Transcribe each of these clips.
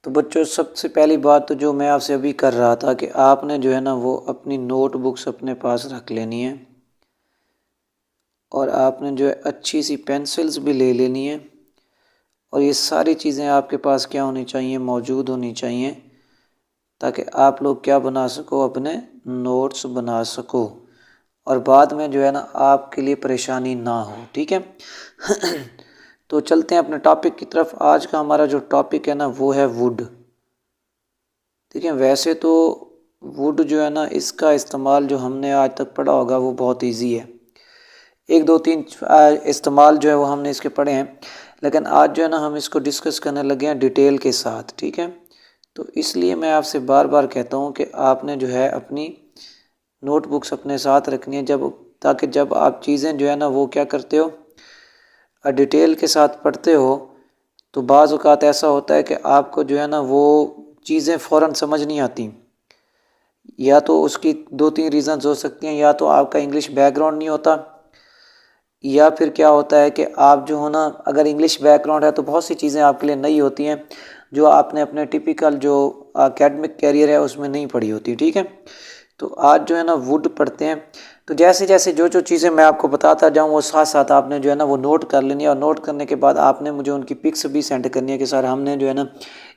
तो बच्चों सबसे पहली बात तो जो मैं आपसे अभी कर रहा था कि आपने जो है ना वो अपनी नोटबुक्स अपने पास रख लेनी है और आपने जो है अच्छी सी पेंसिल्स भी ले लेनी है और ये सारी चीज़ें आपके पास क्या होनी चाहिए, मौजूद होनी चाहिए, ताकि आप लोग क्या बना सको, अपने नोट्स बना सको और बाद में जो है ना आपके लिए परेशानी ना हो। ठीक है। तो चलते हैं अपने टॉपिक की तरफ। आज का हमारा जो टॉपिक है ना वो है वुड। देखिए वैसे तो वुड जो है ना इसका इस्तेमाल जो हमने आज तक पढ़ा होगा वो बहुत इजी है, एक दो तीन इस्तेमाल जो है वो हमने इसके पढ़े हैं, लेकिन आज जो है ना हम इसको डिस्कस करने लगे हैं डिटेल के साथ। ठीक है। तो इसलिए मैं आपसे बार बार कहता हूँ कि आपने जो है अपनी नोटबुक्स अपने साथ रखनी है, ताकि जब आप चीज़ें जो है ना वो क्या करते हो, डिटेल के साथ पढ़ते हो, तो बाज़ औक़ात ऐसा होता है कि आपको जो है ना वो चीज़ें फ़ौरन समझ नहीं आती। या तो उसकी दो तीन रीज़न्स हो सकती हैं, या तो आपका इंग्लिश बैकग्राउंड नहीं होता, या फिर क्या होता है कि आप जो हो ना, अगर इंग्लिश बैकग्राउंड है तो बहुत सी चीज़ें आपके लिए नई होती हैं जो आपने अपने टिपिकल जो एकेडमिक कैरियर है उसमें नहीं पढ़ी होती। ठीक है। तो आज जो है ना वुड पढ़ते हैं। तो जैसे जैसे जो जो चीज़ें मैं आपको बताता जाऊँ वो साथ साथ आपने जो है ना वो नोट कर लेनी है, और नोट करने के बाद आपने मुझे उनकी पिक्स भी सेंड करनी है कि सर हमने जो है ना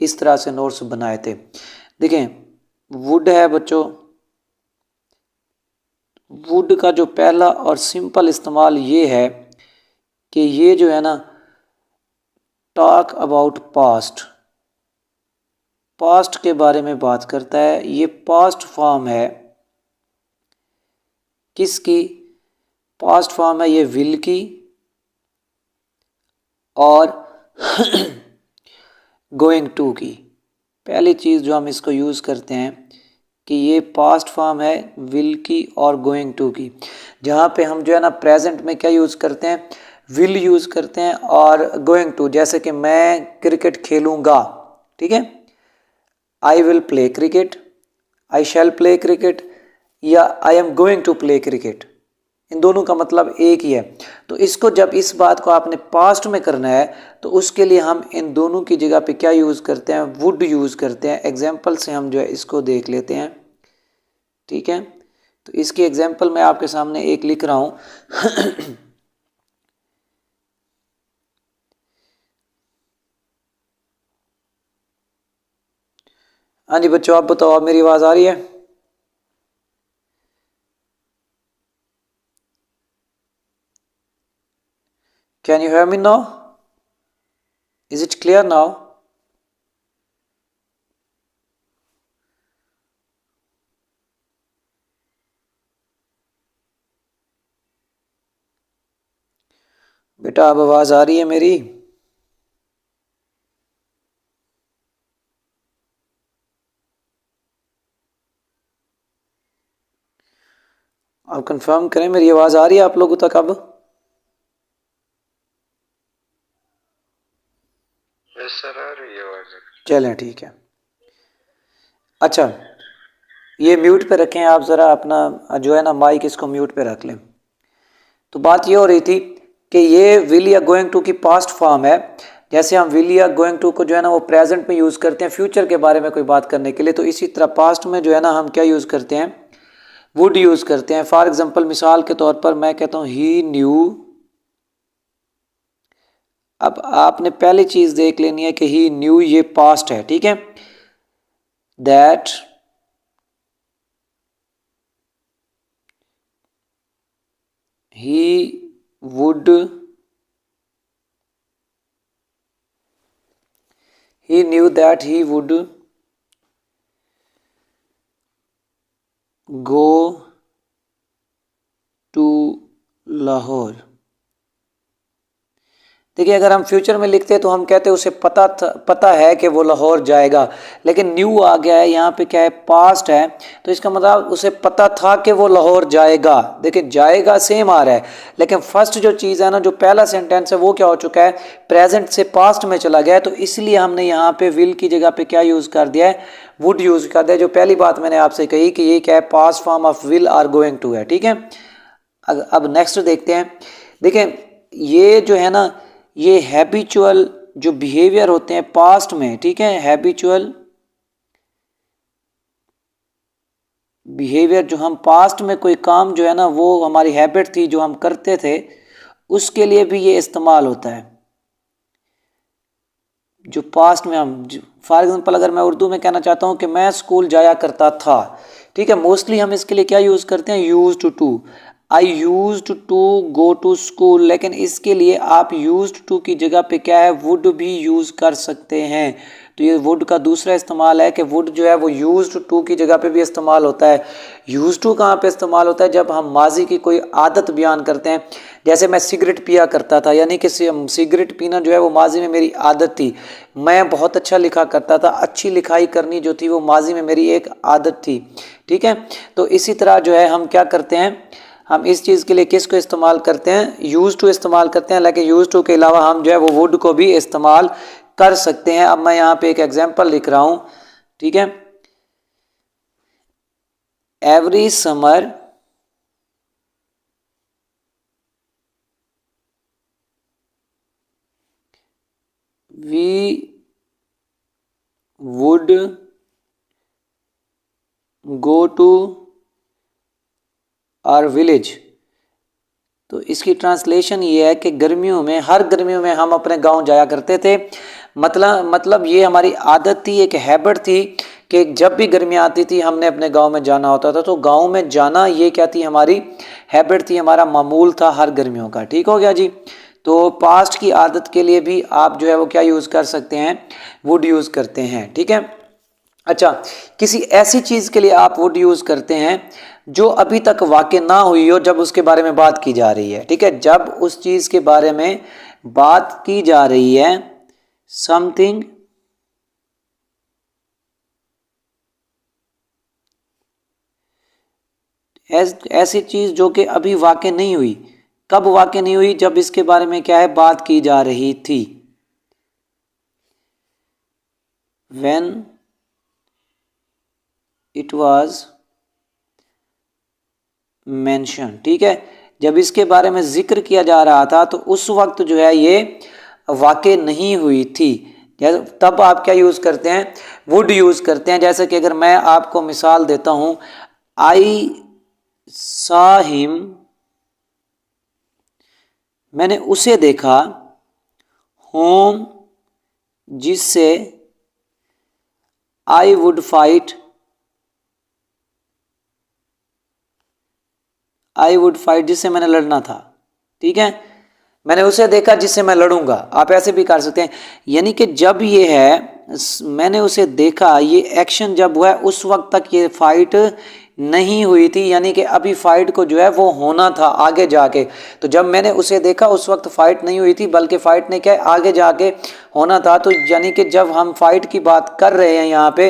इस तरह से नोट्स बनाए थे। देखें वुड है बच्चों, वुड का जो पहला और सिंपल इस्तेमाल ये है कि ये जो है ना टॉक अबाउट पास्ट, पास्ट के बारे में बात करता है। ये पास्ट फॉर्म है किसकी, पास्ट फॉर्म है ये विल की और गोइंग टू की। पहली चीज़ जो हम इसको यूज़ करते हैं कि ये पास्ट फॉर्म है विल की और गोइंग टू की, जहाँ पे हम जो है ना प्रेजेंट में क्या यूज़ करते हैं, विल यूज़ करते हैं और गोइंग टू। जैसे कि मैं क्रिकेट खेलूँगा, ठीक है, I will play cricket, I shall play cricket, या I am going to play cricket, इन दोनों का मतलब एक ही है। तो इसको जब इस बात को आपने पास्ट में करना है तो उसके लिए हम इन दोनों की जगह पे क्या यूज़ करते हैं, वुड यूज़ करते हैं। एग्जाम्पल से हम जो है इसको देख लेते हैं। ठीक है। तो इसकी एग्जाम्पल मैं आपके सामने एक लिख रहा हूँ। हाँ जी बच्चों, आप बताओ, आप मेरी आवाज़ आ रही है? Can you hear me now? Is it clear now? बेटा अब आवाज़ आ रही है मेरी? आप कंफर्म करें मेरी आवाज़ आ रही है आप लोगों तक अब? सर आ रही है आवाज़। चलें ठीक है। अच्छा ये म्यूट पे रखें आप, ज़रा अपना जो है ना माइक इसको म्यूट पे रख लें। तो बात ये हो रही थी कि ये विल या गोइंग टू की पास्ट फॉर्म है। जैसे हम विल या गोइंग टू को जो है ना वो प्रेजेंट में यूज़ करते हैं फ्यूचर के बारे में कोई बात करने के लिए, तो इसी तरह पास्ट में जो है ना हम क्या यूज़ करते हैं, वुड यूज़ करते हैं। फॉर एग्जांपल मिसाल के तौर पर मैं कहता हूँ ही न्यू। अब आपने पहली चीज़ देख लेनी है कि ही न्यू ये पास्ट है, ठीक है, that he would, he knew that he would go to Lahore। देखिए अगर हम फ्यूचर में लिखते हैं तो हम कहते हैं उसे पता है कि वो लाहौर जाएगा, लेकिन न्यू आ गया है यहाँ पे, क्या है, पास्ट है, तो इसका मतलब उसे पता था कि वो लाहौर जाएगा। देखिए जाएगा सेम आ रहा है, लेकिन फर्स्ट जो चीज़ है ना, जो पहला सेंटेंस है वो क्या हो चुका है, प्रेजेंट से पास्ट में चला गया है, तो इसलिए हमने यहाँ पे विल की जगह पे क्या यूज़ कर दिया है, वुड यूज़ कर दिया। जो पहली बात मैंने आपसे कही कि ये क्या है, past form of will are going to है। ठीक है। अब नेक्स्ट देखते हैं। देखिए ये जो है ना ये हैबिचुअल जो बिहेवियर होते हैं पास्ट में, ठीक है, हैबिचुअल बिहेवियर, जो हम पास्ट में कोई काम जो है ना वो हमारी हैबिट थी जो हम करते थे, उसके लिए भी ये इस्तेमाल होता है। जो पास्ट में हम, फॉर एग्जांपल अगर मैं उर्दू में कहना चाहता हूँ कि मैं स्कूल जाया करता था, ठीक है, मोस्टली हम इसके लिए क्या यूज़ करते हैं, used to. I used to go to school, लेकिन इसके लिए आप यूज्ड टू की जगह पे क्या है, वुड भी यूज़ कर सकते हैं। तो ये वुड का दूसरा इस्तेमाल है कि वुड जो है वो यूज्ड टू की जगह पे भी इस्तेमाल होता है। यूज्ड टू कहाँ पे इस्तेमाल होता है, जब हम माजी की कोई आदत बयान करते हैं। जैसे मैं सिगरेट पिया करता था, यानी कि सिगरेट पीना जो है वो माजी में मेरी आदत थी। मैं बहुत अच्छा लिखा करता था, अच्छी लिखाई करनी जो थी वो माजी में मेरी एक आदत थी, ठीक है। तो इसी तरह जो है हम क्या करते हैं, हम इस चीज़ के लिए किस को इस्तेमाल करते हैं, यूज टू इस्तेमाल करते हैं। लेकिन यूज टू के अलावा हम जो है वो वुड को भी इस्तेमाल कर सकते हैं। अब मैं यहाँ पे एक एग्जांपल लिख रहा हूँ, ठीक है। Every summer we would go to our village. तो इसकी ट्रांसलेशन ये है कि गर्मियों में, हर गर्मियों में हम अपने गांव जाया करते थे। मतलब ये हमारी आदत थी, एक हैबिट थी कि जब भी गर्मियाँ आती थी हमने अपने गांव में जाना होता था। तो गांव में जाना ये क्या थी, हमारी हैबिट थी, हमारा मामूल था हर गर्मियों का, ठीक हो गया जी। तो पास्ट की आदत के लिए भी आप जो है वो क्या यूज़ कर सकते हैं, वुड यूज़ करते हैं, ठीक है। अच्छा, किसी ऐसी चीज़ के लिए आप वुड यूज़ करते हैं जो अभी तक वाक़ई ना हुई हो, जब उसके बारे में बात की जा रही है, ठीक है। जब उस चीज़ के बारे में बात की जा रही है, समथिंग ऐसी चीज़ जो कि अभी वाक़ई नहीं हुई। कब वाक़ई नहीं हुई, जब इसके बारे में क्या है, बात की जा रही थी। When it was mentioned, ठीक है, जब इसके बारे में जिक्र किया जा रहा था तो उस वक्त जो है ये वाक़ई नहीं हुई थी। तब आप क्या यूज़ करते हैं, वुड यूज़ करते हैं। जैसे कि अगर मैं आपको मिसाल देता हूँ, आई सा हिम, मैंने उसे देखा, होम, जिससे, I would fight, I would fight, जिससे मैंने लड़ना था, ठीक है। मैंने उसे देखा जिससे मैं लड़ूंगा, आप ऐसे भी कर सकते हैं। यानी कि जब ये है मैंने उसे देखा, ये एक्शन जब हुआ है उस वक्त तक ये फाइट नहीं हुई थी, यानी कि अभी फाइट को जो है वो होना था आगे जाके। तो जब मैंने उसे देखा उस वक्त फाइट नहीं हुई थी, बल्कि फाइट ने क्या आगे जाके होना था। तो यानी कि जब हम फाइट की बात कर रहे हैं यहाँ पे,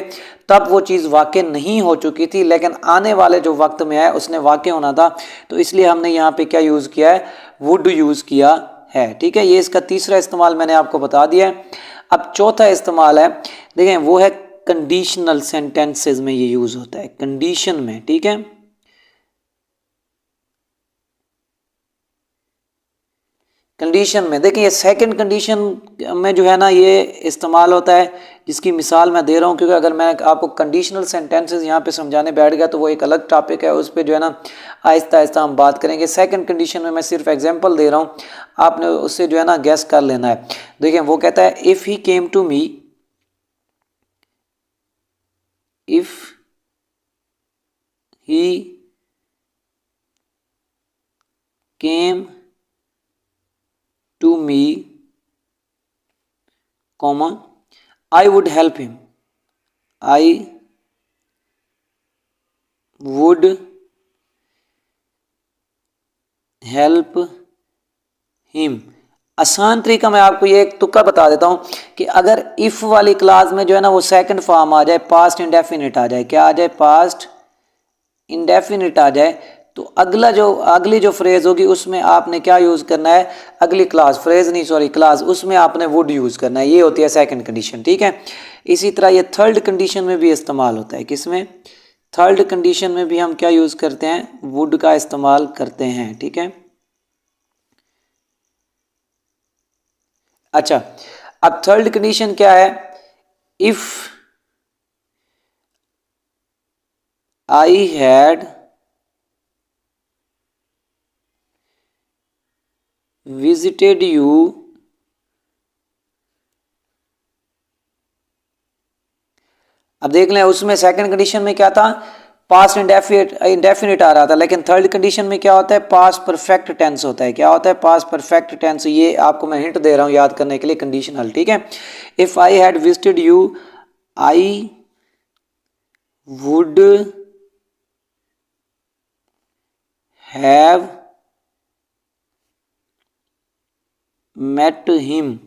तब वो चीज़ वाक़ई नहीं हो चुकी थी, लेकिन आने वाले जो वक्त में है उसने वाक़ई होना था। तो इसलिए हमने यहाँ पे क्या यूज़ किया है, वुड यूज़ किया है, ठीक है। ये इसका तीसरा इस्तेमाल मैंने आपको बता दिया है। अब चौथा इस्तेमाल है, देखें, वो है कंडीशनल सेंटेंसेस में ये यूज़ होता है, कंडीशन में, ठीक है। कंडीशन में देखिए, ये सेकंड कंडीशन में जो है ना ये इस्तेमाल होता है, जिसकी मिसाल मैं दे रहा हूँ, क्योंकि अगर मैं आपको कंडीशनल सेंटेंसेस यहाँ पे समझाने बैठ गया तो वो एक अलग टॉपिक है, उस पर जो है ना आहिस्ता आहिस्ता हम बात करेंगे। सेकंड कंडीशन में मैं सिर्फ एग्जांपल दे रहा हूँ, आपने उससे जो है ना गैस कर लेना है। देखिए वो कहता है, if he came to me, if he came to me, comma, I would help him, I would help him। आसान तरीका मैं आपको ये एक तुक्का बता देता हूँ कि अगर इफ़ वाली क्लास में जो है ना वो सेकंड फॉर्म आ जाए, पास्ट इंडेफिनिट आ जाए, क्या आ जाए, पास्ट इंडेफिनिट आ जाए, तो अगली जो फ्रेज होगी उसमें आपने क्या यूज़ करना है, अगली क्लास, फ्रेज नहीं सॉरी क्लास, उसमें आपने वुड यूज़ करना है। ये होती है सेकंड कंडीशन, ठीक है। इसी तरह ये थर्ड कंडीशन में भी इस्तेमाल होता है, किसमें, थर्ड कंडीशन में भी हम क्या यूज़ करते हैं, वुड का इस्तेमाल करते हैं, ठीक है। अच्छा, अब थर्ड कंडीशन क्या है, if I had visited you अब देख लें, उसमें सेकंड कंडीशन में क्या था, पास्ट इंडेफिनिट आ रहा था, लेकिन थर्ड कंडीशन में क्या होता है, पास्ट परफेक्ट टेंस होता है। क्या होता है, पास्ट परफेक्ट टेंस। ये आपको मैं हिंट दे रहा हूं याद करने के लिए, कंडीशनल, ठीक है। If I had visited you, I would have met him.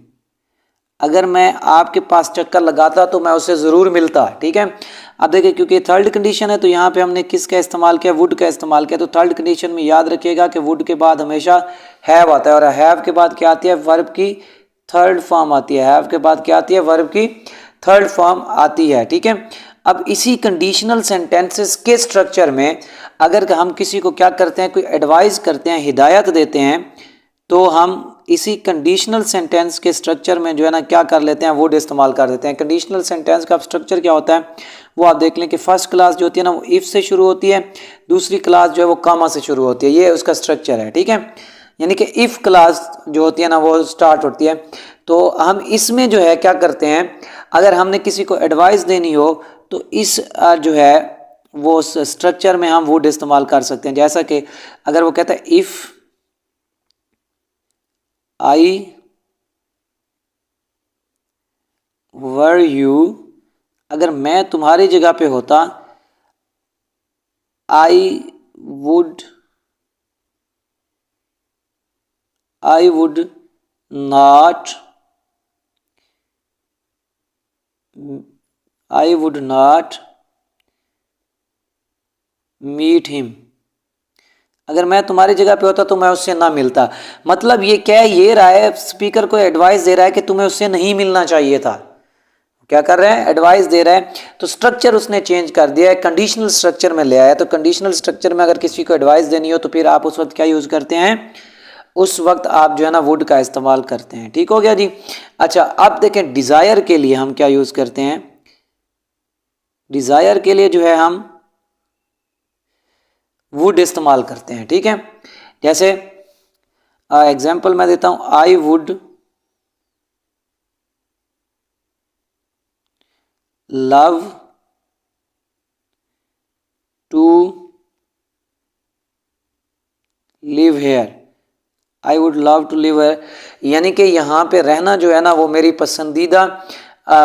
अगर मैं आपके पास चक्कर लगाता तो मैं उससे ज़रूर मिलता, ठीक है। अब देखिए, क्योंकि थर्ड कंडीशन है तो यहाँ पे हमने किसका इस्तेमाल किया, वुड का इस्तेमाल किया। तो थर्ड कंडीशन में याद रखिएगा कि वुड के बाद हमेशा हैव आता है, और हैव के बाद क्या आती है, वर्ब की थर्ड फॉर्म आती है। हैव के बाद क्या आती है, वर्ब की थर्ड फॉर्म आती है, ठीक है। अब इसी कंडीशनल सेंटेंसेस के स्ट्रक्चर में अगर हम किसी को क्या करते हैं, कोई एडवाइस करते हैं, हिदायत देते हैं, तो हम इसी कंडीशनल सेंटेंस के स्ट्रक्चर में जो है ना क्या कर लेते हैं, वुड इस्तेमाल कर देते हैं। कंडीशनल सेंटेंस का स्ट्रक्चर क्या होता है, वो आप देख लें कि फर्स्ट क्लास जो होती है ना वो इफ से शुरू होती है, दूसरी क्लास जो है वो कामा से शुरू होती है। ये उसका स्ट्रक्चर है, ठीक है। यानी कि इफ क्लास जो होती है ना वो स्टार्ट होती है। तो हम इसमें जो है क्या करते हैं, अगर हमने किसी को एडवाइस देनी हो तो इस जो है वो स्ट्रक्चर में हम वुड इस्तेमाल कर सकते हैं। जैसा कि अगर वो कहता है इफ आई वर यू, अगर मैं तुम्हारी जगह पे होता, I would not meet him. अगर मैं तुम्हारी जगह पे होता तो मैं उससे ना मिलता। मतलब ये क्या है, ये रहा है, स्पीकर को एडवाइस दे रहा है कि तुम्हें उससे नहीं मिलना चाहिए था। क्या कर रहे हैं, एडवाइस दे रहा है। तो स्ट्रक्चर उसने चेंज कर दिया है, कंडीशनल स्ट्रक्चर में ले आया। तो कंडीशनल स्ट्रक्चर में अगर किसी को एडवाइस देनी हो तो फिर आप उस वक्त क्या यूज करते हैं, उस वक्त आप जो है ना वुड का इस्तेमाल करते हैं। ठीक हो गया जी। अच्छा, अब देखें डिजायर के लिए हम क्या यूज करते हैं। डिजायर के लिए जो है हम वुड इस्तेमाल करते हैं, ठीक है। जैसे एग्जाम्पल मैं देता हूं, I would love to live here. I would love to live here, यानी कि यहाँ पे रहना जो है ना वो मेरी पसंदीदा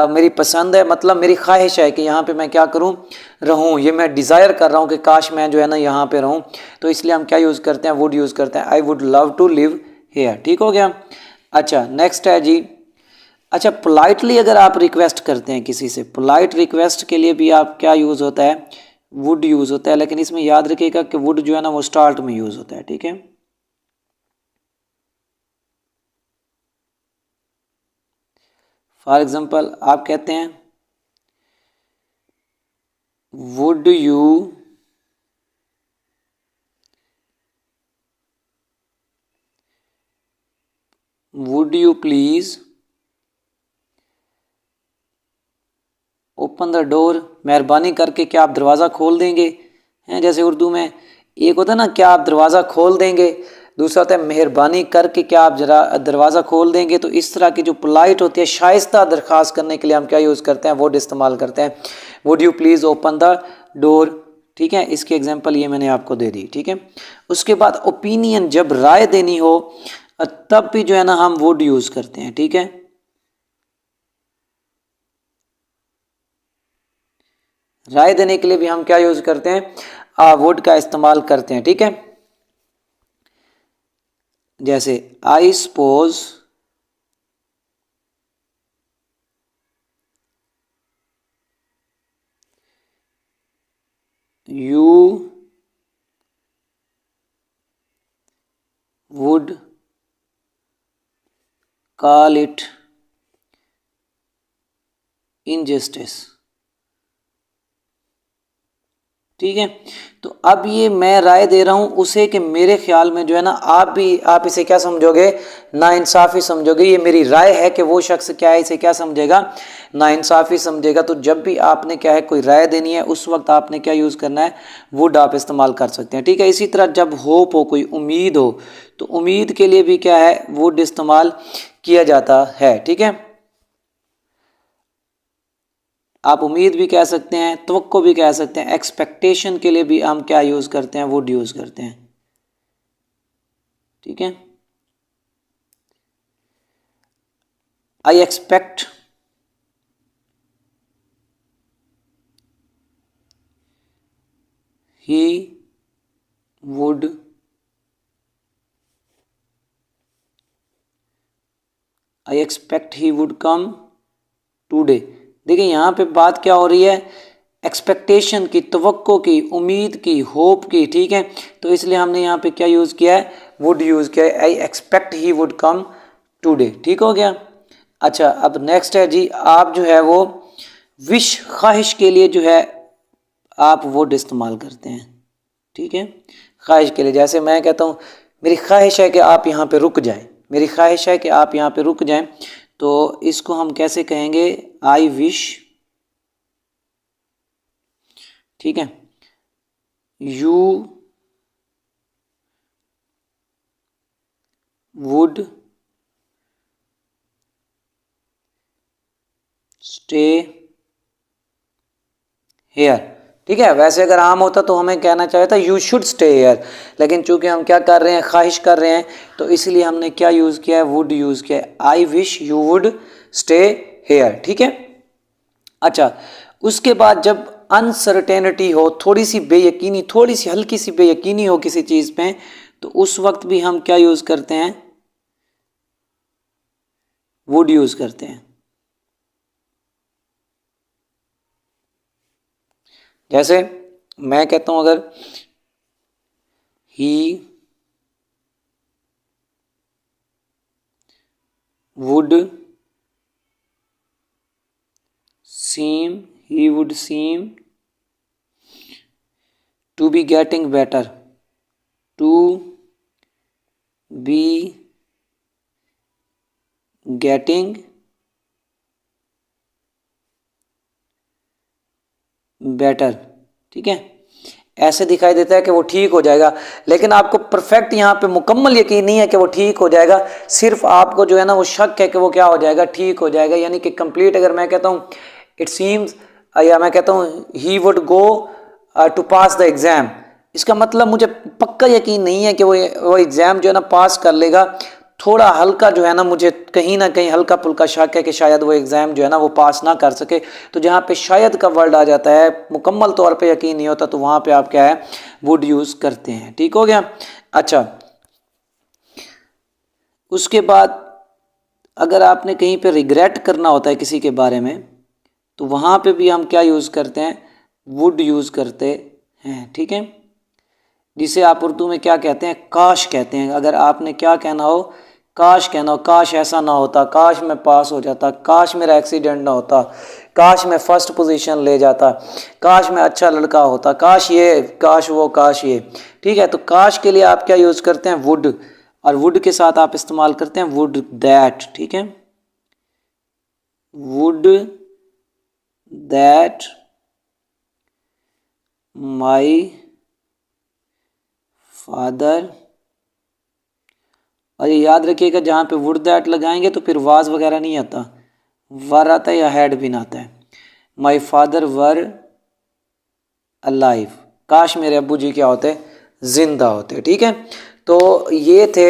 मेरी पसंद है, मतलब मेरी ख्वाहिश है कि यहाँ पे मैं क्या करूँ, रहूँ। ये मैं डिज़ायर कर रहा हूँ कि काश मैं जो है ना यहाँ पे रहूँ। तो इसलिए हम क्या यूज़ करते हैं, वुड यूज़ करते हैं। I would love to live here. ठीक हो गया। अच्छा, नेक्स्ट है जी। अच्छा, पोलाइटली अगर आप रिक्वेस्ट करते हैं किसी से, पोलाइट रिक्वेस्ट के लिए भी आप क्या यूज़ होता है, वुड यूज़ होता है। लेकिन इसमें याद रखिएगा कि वुड जो है ना वो स्टार्ट में यूज़ होता है, ठीक है। फॉर एग्जाम्पल आप कहते हैं would you please open the door, मेहरबानी करके क्या आप दरवाज़ा खोल देंगे। हैं, जैसे उर्दू में एक होता है ना, क्या आप दरवाज़ा खोल देंगे, दूसरा होता है मेहरबानी करके क्या आप जरा दरवाज़ा खोल देंगे। तो इस तरह की जो पोलाइट होती है, शाइस्ता दरख्वास्त करने के लिए हम क्या यूज़ करते हैं, वुड इस्तेमाल करते हैं। Would you please open the door, ठीक है। इसकी एग्जांपल ये मैंने आपको दे दी, ठीक है। उसके बाद ओपिनियन, जब राय देनी हो तब भी जो है ना हम वुड यूज़ करते हैं, ठीक है। राय देने के लिए भी हम क्या यूज करते हैं, वुड का इस्तेमाल करते हैं, ठीक है। जैसे I suppose you would call it injustice, ठीक है। तो अब ये मैं राय दे रहा हूँ उसे कि मेरे ख्याल में जो है ना आप इसे क्या समझोगे, नाइंसाफ़ी समझोगे। ये मेरी राय है कि वो शख्स क्या है, इसे क्या समझेगा, नाइंसाफ़ी समझेगा। तो जब भी आपने क्या है कोई राय देनी है उस वक्त आपने क्या यूज़ करना है, वुड आप इस्तेमाल कर सकते हैं, ठीक है। इसी तरह जब होप हो, कोई उम्मीद हो, तो उम्मीद के लिए भी क्या है, वुड इस्तेमाल किया जाता है, ठीक है। आप उम्मीद भी कह सकते हैं, तवक्को भी कह सकते हैं। एक्सपेक्टेशन के लिए भी हम क्या यूज़ करते हैं, वुड यूज़ करते हैं, ठीक है। I expect he would I expect he would come today. देखिए यहाँ पे बात क्या हो रही है, एक्सपेक्टेशन की, तवक्को की, उम्मीद की, होप की, ठीक है। तो इसलिए हमने यहाँ पे क्या यूज़ किया है, वुड यूज़ किया है। I expect he would come today, ठीक हो गया। अच्छा, अब नेक्स्ट है जी, आप जो है वो विश, ख्वाहिश के लिए जो है आप वुड इस्तेमाल करते हैं, ठीक है। ख्वाहिश के लिए, जैसे मैं कहता हूँ मेरी ख्वाहिश है कि आप यहाँ पे रुक जाएं, मेरी ख्वाहिश है कि आप यहाँ पे रुक जाएं, तो इसको हम कैसे कहेंगे, आई विश, ठीक है, यू वुड स्टे हेयर, ठीक है। वैसे अगर आम होता तो हमें कहना चाहिए था यू शुड स्टे हेयर, लेकिन चूंकि हम क्या कर रहे हैं, ख्वाहिश कर रहे हैं, तो इसलिए हमने क्या यूज़ किया है, वुड यूज़ किया है। I wish you would stay here, ठीक है। अच्छा, उसके बाद जब अनसर्टेनिटी हो, थोड़ी सी बेयकीनी, थोड़ी सी हल्की सी बेयकीनी हो किसी चीज़ पे, तो उस वक्त भी हम क्या यूज़ करते हैं, वुड यूज़ करते हैं। जैसे मैं कहता हूं अगर he would seem to be getting better, to be getting better, ठीक है। ऐसे दिखाई देता है कि वो ठीक हो जाएगा, लेकिन आपको परफेक्ट यहाँ पे मुकम्मल यकीन नहीं है कि वो ठीक हो जाएगा, सिर्फ आपको जो है ना वो शक है कि वो क्या हो जाएगा, ठीक हो जाएगा। यानी कि कंप्लीट, अगर मैं कहता हूँ इट सीम्स, या मैं कहता हूँ he would go to pass the exam, इसका मतलब मुझे पक्का यकीन नहीं है कि वो एग्ज़ाम जो है ना पास कर लेगा। थोड़ा हल्का जो है ना, मुझे कहीं ना कहीं हल्का फुल्का शक है कि शायद वो एग्ज़ाम जो है ना वो पास ना कर सके। तो जहाँ पे शायद का वर्ड आ जाता है, मुकम्मल तौर पे यकीन नहीं होता, तो वहाँ पे आप क्या है, वुड यूज़ करते हैं, ठीक हो गया। अच्छा, उसके बाद अगर आपने कहीं पे रिग्रेट करना होता है किसी के बारे में, तो वहाँ पे भी हम क्या यूज़ करते हैं, वुड यूज़ करते हैं, ठीक है। जिसे आप उर्दू में क्या कहते हैं, काश कहते हैं। अगर आपने क्या कहना हो, काश कहना हो, काश ऐसा ना होता, काश मैं पास हो जाता, काश मेरा एक्सीडेंट ना होता, काश मैं फर्स्ट पोजीशन ले जाता, काश मैं अच्छा लड़का होता, काश ये, काश वो, काश ये, ठीक है। तो काश के लिए आप क्या यूज़ करते हैं, वुड, और वुड के साथ आप इस्तेमाल करते हैं वुड दैट, ठीक है। वुड दैट माई फादर, और ये याद रखिएगा जहाँ पे वुड दैट लगाएंगे तो फिर वाज वगैरह नहीं आता, वर आता है या हैड बिन आता है। माई फादर वर अलाइव, काश मेरे अब्बू जी क्या होते, जिंदा होते, ठीक है। तो ये थे